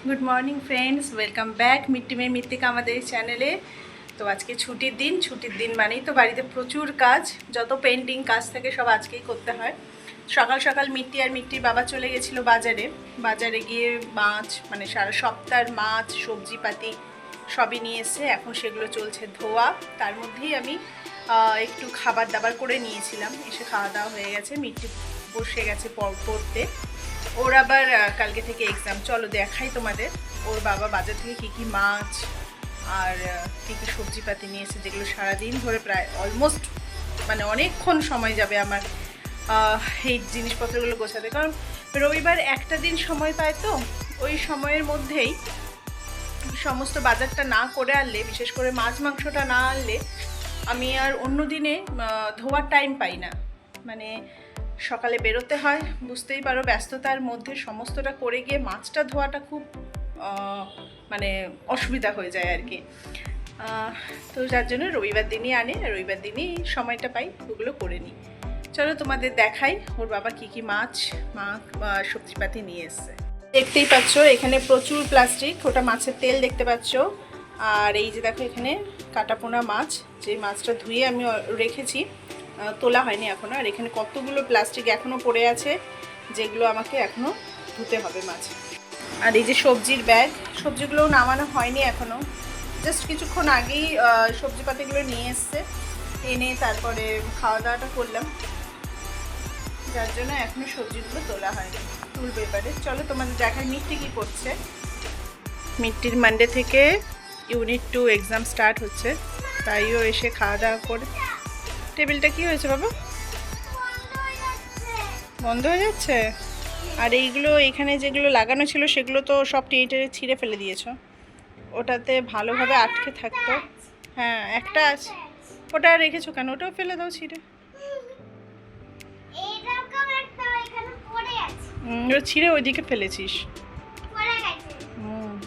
Good morning friends, welcome back মিট্টি মেয়ে মৃত্তিকা আমাদের এই চ্যানেলে। তো আজকে ছুটির দিন মানেই তো বাড়িতে প্রচুর কাজ, যত পেন্টিং কাজ থাকে সব আজকেই করতে হয়। সকাল সকাল মিট্টির বাবা চলে গেছিলো বাজারে গিয়ে মাছ মানে সারা সপ্তাহের মাছ সবজিপাতি সবই নিয়ে এসে এখন সেগুলো চলছে ধোয়া। তার মধ্যেই আমি একটু খাবার দাবার করে নিয়েছিলাম, এসে খাওয়া দাওয়া হয়ে গেছে, মিট্টি বসে গেছে পড়তে। ওর আবার কালকে থেকে এক্সাম, চলো দেখাই তোমাদের। ওর বাবা বাজার থেকে কী কী মাছ আর কী কী সবজিপাতি নিয়েছে, যেগুলো সারাদিন ধরে প্রায় অলমোস্ট মানে অনেকক্ষণ সময় যাবে আমার এই জিনিসপত্রগুলো গোছাতে। কারণ রবিবার একটা দিন সময় পায়, তো ওই সময়ের মধ্যেই সমস্ত বাজারটা না করে আনলে, বিশেষ করে মাছ মাংসটা না আনলে আমি আর অন্য দিনে ধোয়ার টাইম পাই না। মানে সকালে বেরোতে হয়, বুঝতেই পারো, ব্যস্ততার মধ্যে সমস্তটা করে গিয়ে মাছটা ধোয়াটা খুব মানে অসুবিধা হয়ে যায় আর কি। তো যার জন্য রবিবার দিনই আনে, রবিবার দিনই সময়টা পাই, ওগুলো করে নিই। চলো তোমাদের দেখাই ওর বাবা কী কী মাছ সবজিপাতি নিয়ে এসছে। দেখতেই পাচ্ছ এখানে প্রচুর প্লাস্টিক, ওটা মাছের তেল দেখতে পাচ্ছ। আর এই যে দেখো এখানে কাটাপোনা মাছ, যে মাছটা ধুয়ে আমি রেখেছি, তোলা হয়নি এখনও। আর এখানে কতগুলো প্লাস্টিক এখনও পড়ে আছে, যেগুলো আমাকে এখনও ধুতে হবে মাছ। আর এই যে সবজির ব্যাগ, সবজিগুলোও নামানো হয়নি এখনও, জাস্ট কিছুক্ষণ আগেই সবজিপাতিগুলো নিয়ে এসছে, এনে তারপরে খাওয়া দাওয়াটা করলাম, যার জন্য এখনও সবজিগুলো তোলা হয়নি, তুলবে এবারে। চলো তোমাদের দেখায় মিট্টি কী করছে। মিট্টির মানডে থেকে ইউনিট 2 এক্সাম স্টার্ট হচ্ছে, তাইও এসে খাওয়া দাওয়া করে। টেবিলটা কি হয়েছে বাবা? বন্ধ হয়ে যাচ্ছে। আর এইগুলো এখানে যেগুলো লাগানো ছিল সেগুলো তো সব টেনে ছিঁড়ে ফেলে দিয়েছো, ওটাতে ভালোভাবে আটকে থাকতো। হ্যাঁ একটা আছে, ওটা রেখেছো কেন? ওটাও ফেলে দাও ছিঁড়ে। ওটা ছিঁড়ে ওইদিকে ফেলেছিস।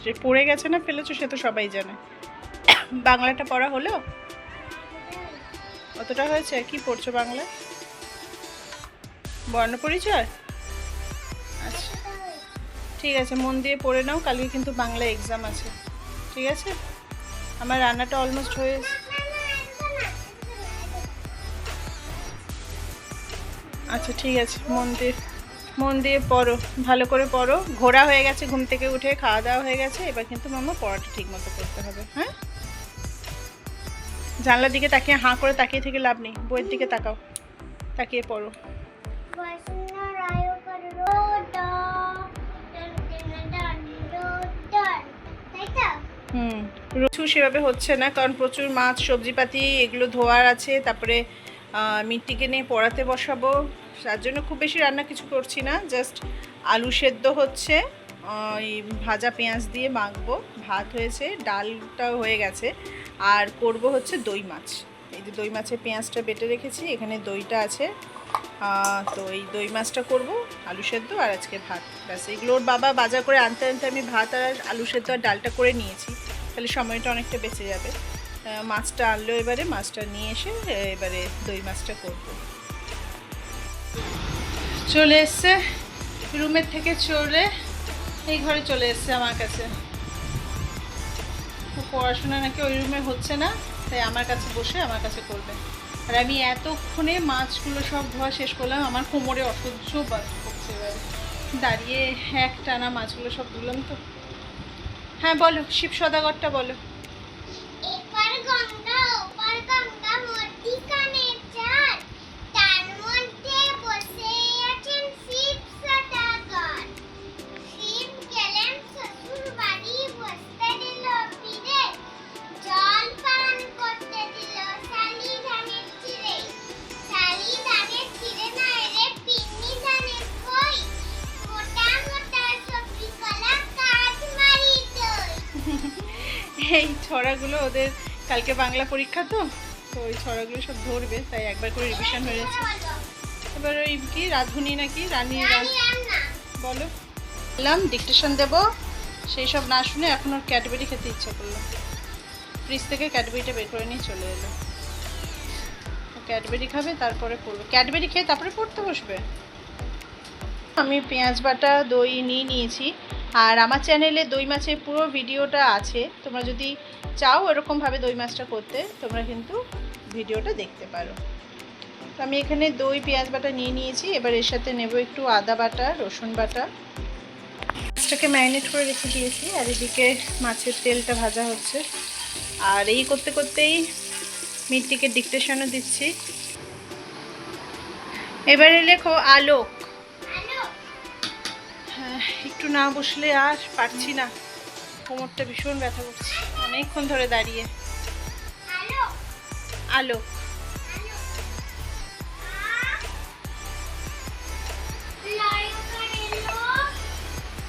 যে পড়ে গেছে না ফেলেছো সে তো সবাই জানে। বাংলাটা পড়া হলো? কতটা হয়েছে? কি পড়ছো বাংলা? বর্ণ পরিচয়? আচ্ছা ঠিক আছে, মন দিয়ে পড়ে নাও, কালকে কিন্তু বাংলা এক্সাম আছে, ঠিক আছে? আমার রান্নাটা অলমোস্ট হয়ে আচ্ছা ঠিক আছে, মন দিয়ে পড়ো, ভালো করে পড়ো। ঘোরা হয়ে গেছে, ঘুম থেকে উঠে খাওয়া দাওয়া হয়ে গেছে, এবার কিন্তু মামা পড়াটা ঠিক মতো করতে হবে। হ্যাঁ, জানলার দিকে তাকিয়ে হাঁ করে তাকিয়ে থেকে লাভ নেই, বইয়ের দিকে তাকাও, তাকিয়ে পড়ো। রুচু সেভাবে হচ্ছে না, কারণ প্রচুর মাছ সবজিপাতি এগুলো ধোয়ার আছে, তারপরে মিট্টিকে নিয়ে পড়াতে বসাবো, তার জন্য খুব বেশি রান্না কিছু করছি না, জাস্ট আলু সেদ্ধ হচ্ছে, এই ভাজা পেঁয়াজ দিয়ে মাখবো, ভাত হয়েছে, ডালটাও হয়ে গেছে, আর করব হচ্ছে দই মাছ। এই যে দই মাছের পেঁয়াজটা বেটে রেখেছি, এখানে দইটা আছে, তো এই দই মাছটা করব, আলু সেদ্ধ আর আজকে ভাত, ব্যাস। এগুলো ওর বাবা বাজার করে আনতে আনতে আমি ভাত আর আলু সেদ্ধ আর ডালটা করে নিয়েছি, তাহলে সময়টা অনেকটা বেঁচে যাবে। মাছটা আনলো, এবারে মাছটা নিয়ে এসে এবারে দই মাছটা করব। চলে এসছে রুমের থেকে, চলে এই ঘরে চলে এসছে আমার কাছে। পড়াশোনা নাকি ওই রুমে হচ্ছে না, তাই আমার কাছে বসে আমার কাছে করবে। আর আমি এতক্ষণে মাছগুলো সব ধোয়া শেষ করলাম, আমার কোমরে অসহ্য বাদ করছে, এবারে দাঁড়িয়ে এক টানা মাছগুলো সব ধুলাম তো। হ্যাঁ বলো, শিব সদাগরটা বলো। এই ছড়াগুলো ওদের কালকে বাংলা পরীক্ষা, তো ওই ছড়াগুলো সব ধরবে, তাই একবার করে রিভিশন হয়ে যাচ্ছে। এবার ওই কি রাধুনি নাকি রানী বলো বললাম, ডিকটেশন দেবো, সেই সব না শুনে এখন ওর ক্যাডবেরি খেতে ইচ্ছা করলো, ফ্রিজ থেকে ক্যাডবেরিটা বের করে নিয়ে চলে এলো। ক্যাডবেরি খাবে তারপরে পড়বে, ক্যাডবেরি খেয়ে তারপরে পড়তে বসবে। আমি পেঁয়াজ বাটা দই নিয়ে নিয়েছি। আর আমার চ্যানেলে দই মাছের পুরো ভিডিওটা আছে, তোমরা যদি চাও এরকমভাবে দই মাছটা করতে তোমরা কিন্তু ভিডিওটা দেখতে পারো। তো আমি এখানে দই পেঁয়াজ বাটা নিয়ে নিয়েছি। এবার এর সাথে নেব একটু আদা বাটা, রসুন বাটা। মাছটাকে ম্যারিনেট করে রেখে দিয়েছি আর এদিকে মাছের তেলটা ভাজা হচ্ছে। আর এই করতে করতেই মিটটিকে ডিকটেশনও দিচ্ছি। এবারে লেখো আলোক। হ্যাঁ, একটু না বসলে আর পারছি না, কোমরটা ভীষণ ব্যথা করছে অনেকক্ষণ ধরে দাঁড়িয়ে। আলোক।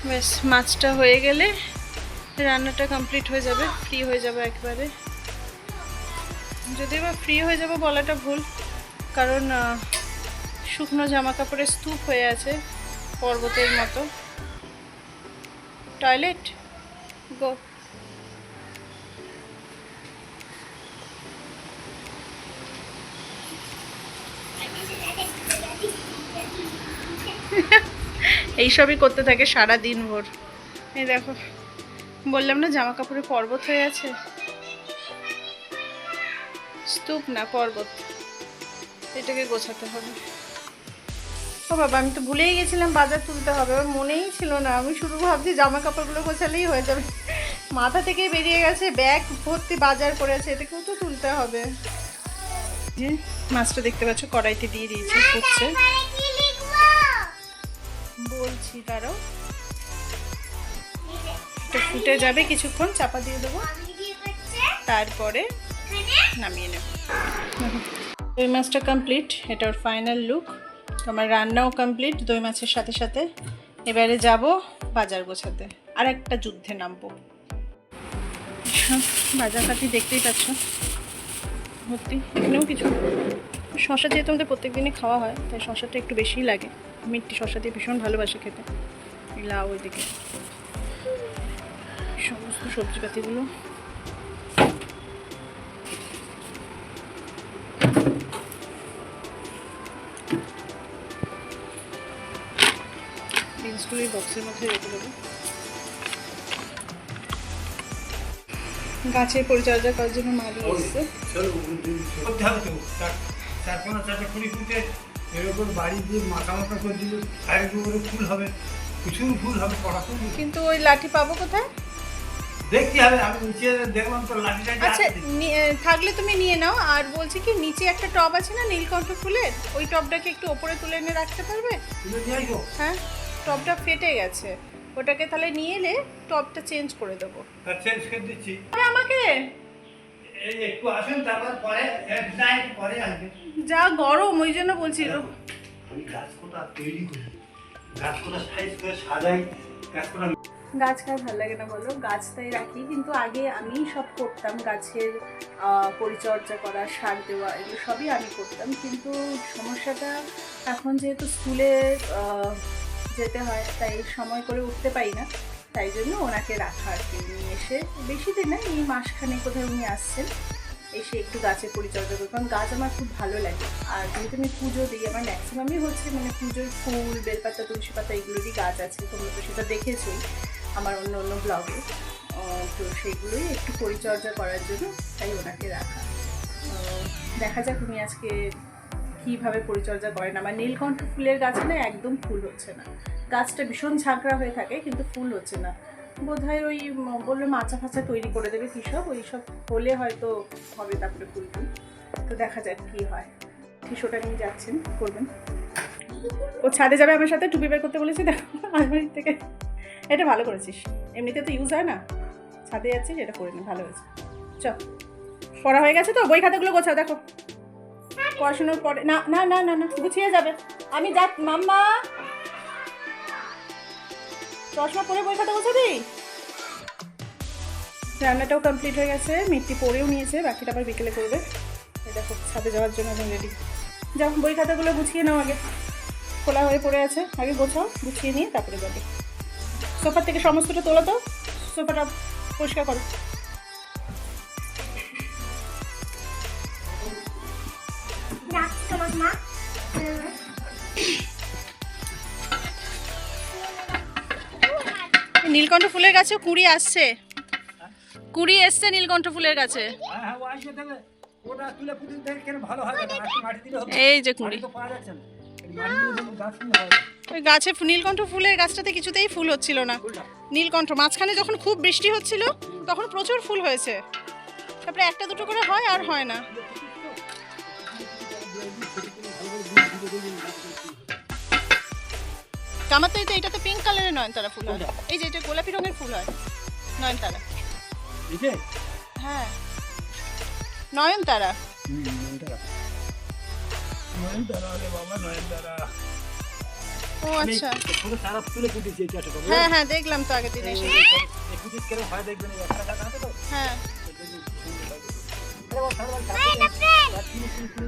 ব্যাস, মাছটা হয়ে গেলে রান্নাটা কমপ্লিট হয়ে যাবে, ফ্রি হয়ে যাবে একবারে। যদিও বা ফ্রি হয়ে যাবে বলাটা ভুল, কারণ শুকনো জামা কাপড়ের স্তূপ হয়ে আছে পর্বতের মতো। টয়লেট গো। এইসবই করতে থাকে সারা দিন ভোর। এই দেখো, বললাম না জামা কাপড়ে পর্বত হয়ে আছে। স্তূপ না, পর্বত। এটাকে গোছাতে হবে। ও বাবা, আমি তো ভুলেই গেছিলাম বাজার তুলতে হবে, আমার মনেই ছিল না। আমি শুধু ভাবছি জামা কাপড়গুলো গোছালেই হয়ে যাবে, মাথা থেকেই বেরিয়ে গেছে। ব্যাগ ভর্তি বাজার করে আছে, এটাকেও তো তুলতে হবে। যে মাছটা দেখতে পাচ্ছ কড়াইতে দিয়ে দিয়েছি, ফুটছে। বলছি দাঁড়াও, এটা ফুটে যাবে কিছুক্ষণ, চাপা দিয়ে দেবো, তারপরে নামিয়ে নেব। দই মাছটা কমপ্লিট, এটা ওর ফাইনাল লুক। আমার রান্নাও কমপ্লিট দই মাছের সাথে সাথে। এবারে যাব বাজার গোছাতে, আর একটা যুদ্ধে নামবো। বাজার কাটি দেখতেই পাচ্ছ ভর্তি, এখানেও কিছু। শশা যেহেতু আমাদের প্রত্যেক দিনই খাওয়া হয়, তাই শশাটা একটু বেশিই লাগে। মিষ্টি শশা দিয়ে ভীষণ ভালোবাসে খেতে। লাউ ওইদিকে, সমস্ত সবজিপাতিগুলো। বিনসগুলো এই বক্সের মধ্যে রেখে দেবো। গাছের পরিচর্যা করার জন্য মা দিয়ে এসছে। কিন্তু ওই লাঠি পাবো কোথায়? আচ্ছা, থাকলে তুমি নিয়ে নাও। আর বলছি কি, নিচে একটা টব আছে না নীলকণ্ঠ ফুলের, ওই টবটাকে একটু ওপরে তুলে এনে রাখতে পারবে? হ্যাঁ, টবটা ফেটে গেছে, ওটাকে তাহলে নিয়ে এলে টবটা চেঞ্জ করে দেবো। চেঞ্জ করে দিচ্ছি আমাকে একটু আসুন, তারপর পরে আসবে। যা গরম, ওই জন্য বলছি। আমি গাছটা তৈরি করি, গাছটা সাইজ করে সাজাই। গাছ খায় ভালো লাগে না বলো? গাছ তাই রাখি, কিন্তু আগে আমি সব করতাম, গাছের পরিচর্যা করা, সার দেওয়া, এগুলো সবই আমি করতাম। কিন্তু সমস্যাটা এখন যেহেতু স্কুলে যেতে হয়, তাই সময় করে উঠতে পারি না, তাই জন্য ওনাকে রাখা আর কি। উনি এসে বেশি দিন না, এই মাসখানে কোথায় উনি আসছেন, এসে একটু গাছের পরিচর্যা করি, কারণ গাছ আমার খুব ভালো লাগে। আর যেহেতু আমি পুজো দিই, আমার ম্যাক্সিমামই হচ্ছে মানে পুজোর ফুল, বেলপাতা, তুলসী পাতা, এগুলোরই গাছ আছে। তোমরা তো সেটা দেখেছোই আমার অন্য অন্য ব্লগে। তো সেইগুলোই একটু পরিচর্যা করার জন্য তাই ওনাকে রাখা। দেখা যাক উনি আজকে কীভাবে পরিচর্যা করেন। আমার নীলকণ্ঠ ফুলের গাছে না একদম ফুল হচ্ছে না, গাছটা ভীষণ ঝাঁকড়া হয়ে থাকে কিন্তু ফুল হচ্ছে না। বোধহয় ওই বললো মাচা ফাচা তৈরি করে দেবে কী সব, ওই সব হলে হয়তো হবে, তারপরে ফুল ফুল। তো দেখা যাক কী হয়। টিস্যুটা নিয়ে যাচ্ছেন, করবেন। ও ছাদে যাবে আমার সাথে, টুপি বের করতে বলেছি, দেখো আলমারি থেকে। এটা ভালো করেছিস, এমনিতে তো ইউজ হয় না, ছাদে যাচ্ছিস, এটা করে নে, ভালো হয়েছে। চ, পড়া হয়ে গেছে তো, বই খাতাগুলো গোছাও। দেখো পড়াশুনোর পরে না না না না না গুছিয়ে যাবে। আমি যা মাম্মা, চশমা পরে বই খাতা গোছাবি। রান্নাটাও কমপ্লিট হয়ে গেছে, মিষ্টি পরেও নিয়েছে, বাকিটা আবার বিকেলে করবে। এই দেখো ছাদে যাওয়ার জন্য এখন রেডি। যাও, বই খাতাগুলো গুছিয়ে নাও, আগে খোলা হয়ে পড়ে আছে, আগে গোছাও, গুছিয়ে নিয়ে তারপরে যাবে। সোফার থেকে সমস্তটা তোলো তো, সোফাটা পরিষ্কার করো। নীলকণ্ঠ ফুলের গাছে কুড়ি আসছে, কুড়ি এসছে নীলকণ্ঠ ফুলের গাছে। হ্যাঁ ও আসবে তাহলে ওটা তুলে পুঁতে দেখে কেন ভালো হয় না, মাটি দিলে হবে। এই যে কুড়ি তো পাওয়া যাচ্ছে না, মাটি দিলে গাছ কি হবে? ওই গাছে নীলকণ্ঠ ফুলের গাছটাতে কিছুতেই ফুল হচ্ছিল না। নীলকণ্ঠ মাঝখানে যখন খুব বৃষ্টি হচ্ছিল তখন প্রচুর ফুল হয়েছে, তারপরে একটা দুটো করে হয় আর হয় না। আমার তো এটাতে পিঙ্ক কালারের নয়নতারা ফুল হয়, এই যে এটা গোলাপি রঙের ফুল হয় নয়নতারা। হ্যাঁ নয়নতারা। ও আচ্ছা, হ্যাঁ হ্যাঁ দেখলাম তো আগের দিন এসে। হ্যাঁ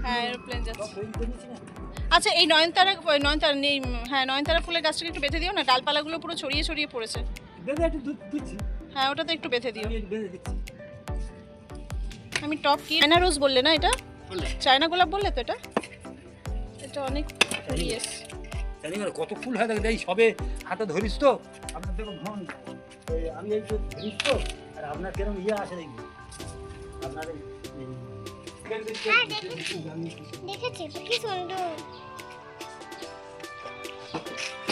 হ্যাঁ এরোপ্লেন যাচ্ছে। আচ্ছা এই নয়নতারা নেই, হ্যাঁ নয়নতারা ফুলের গাছটাকে একটু বেঁধে দিও না, ডালপালাগুলো পুরো ছড়িয়ে ছড়িয়ে পড়েছে। হ্যাঁ ওটা তো একটু বেঁধে দিও। আমি টপ কি চায়না রোজ বললে না, এটা চায়না গোলাপ বললে তো? এটা অনেক ফুলই এসছে। কত ফুল হয় দেখ, সবে হাতে ধরিস তো আপনার দেখো মন, আমি এই যে ধরিস তো, আর আপনার কেরম ইয়ে আসে দেখবি আপনার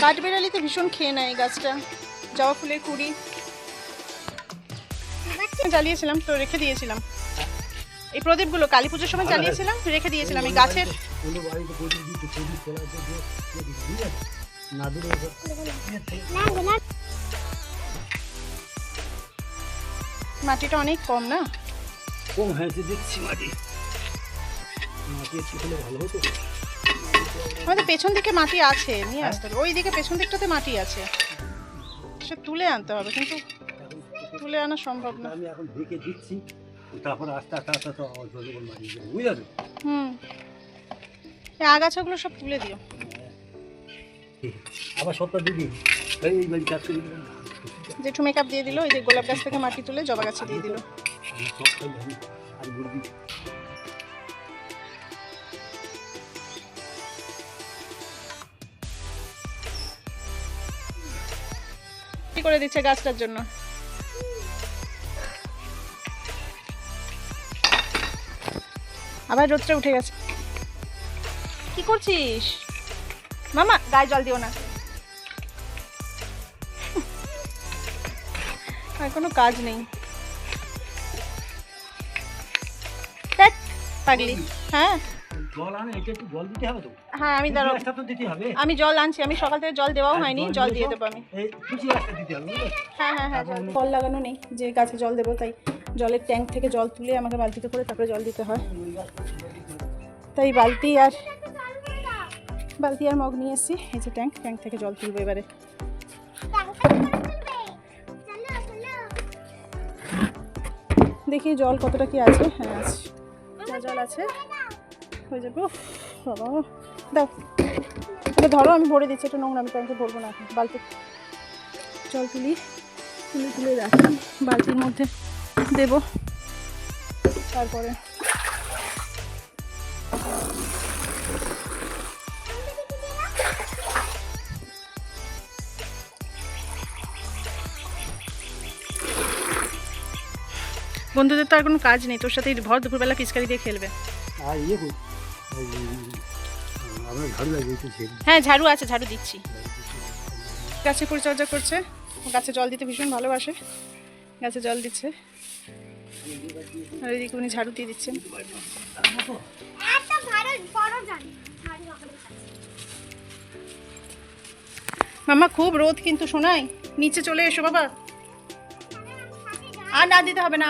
কাঠবেড়ালিতে ভীষণ খেয়ে নেয় এই গাছটা। জবা ফুলের কুড়ি জ্বালিয়েছিলাম তো, রেখে দিয়েছিলাম এই প্রদীপগুলো কালী পুজোর সময় জ্বালিয়েছিলাম, রেখে দিয়েছিলাম এই গাছের। মাটিটা অনেক কম না, কম হয়েছে দেখছি মাটি, মাটি একটু হলে ভালো হতো। আমাদের পেছন দিকে মাটি আছে, নিয়ে আসতে হবে। ওই দিকে পেছন দিকটাতে মাটি আছে, সে তুলে আনতে হবে, কিন্তু তুলে আনা সম্ভব না। আমি এখন ঢেকে দিচ্ছি, তারপর আস্তে আস্তে আস্তে আস্তে অল্প অল্প মাটি দেবো, বুঝলে তো? এই আগাছাগুলো সব তুলে দিও। আবার সবটা দিবি, এই বাড়ি কাজ করে দিলাম, জেঠু মেকআপ দিয়ে দিল, এই যে গোলাপ গাছ থেকে মাটি তুলে জবা গাছে দিয়ে দিল। আর গুড়ি কি করে দিচ্ছে গাছটার জন্য। আবার রোদটা উঠে গেছে। কি করছিস মামা? গায়ে জল দিও না, আর কোনো কাজ নেই। ধ্যাৎ, পাগলি। হ্যাঁ জল আনে, এটা একটু জল দিতে হবে তো। হ্যাঁ আমি দাঁড়াও, তো দিতে হবে। আমি জল আনছি, আমি সকাল থেকে জল দেওয়াও হয়নি, জল দিয়ে দেবো আমি। এই কিছু একটা দিতে হবে, বুঝলে? হ্যাঁ হ্যাঁ হ্যাঁ, কল লাগানো নেই যে গাছে জল দেবো, তাই জলের ট্যাঙ্ক থেকে জল তুলে আমাকে বালতিতে করে তারপরে জল দিতে হয়। তাই বালতি আর মগ নিয়ে এসেছি, এই যে ট্যাঙ্ক থেকে জল তুলবো এবারে। দেখি জল কতটা কি আছে। হ্যাঁ আছে, যা জল আছে হয়ে যাবে। বাবা দাও, এটা ধরো, আমি ভরে দিচ্ছি, এটা নোংরা, আমি ট্যাঙ্কে ভরবো না এখন। বালতি জল তুলে রাখি, বালতির মধ্যে দেব। তারপরে বন্ধুদের তো আর কোনো কাজ নেই, তোর সাথে ভর দুপুরবেলা পিচকারি দিয়ে খেলবে। আর ইয়ে কই, আমরা ঝাড়ু লাগিয়েছি। হ্যাঁ ঝাড়ু আছে, ঝাড়ু দিচ্ছি। গাছে পরিচর্যা করছে, গাছে জল দিতে ভীষণ ভালোবাসে, গাছে জল দিচ্ছে, আর এদিকে উনি ঝাড়ু দিয়ে দিচ্ছেন। মামা খুব রোদ কিন্তু শোনাই, নিচে চলে এসো বাবা। আর না দিতে হবে না,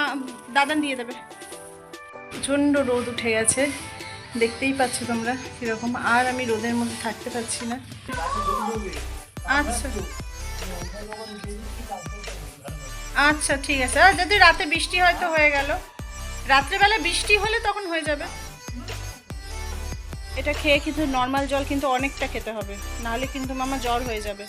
দাদান দিয়ে দেবে। প্রচণ্ড রোদ উঠে গেছে, দেখতেই পাচ্ছ তোমরা কীরকম। আর আমি রোদের মধ্যে থাকতে পারছি না। আচ্ছা আচ্ছা ঠিক আছে, আর যদি রাতে বৃষ্টি হয় তো হয়ে গেল, রাত্রেবেলা বৃষ্টি হলে তখন হয়ে যাবে। এটা খেয়ে কিন্তু নর্মাল জল কিন্তু অনেকটা খেতে হবে, নাহলে কিন্তু মামা জ্বর হয়ে যাবে।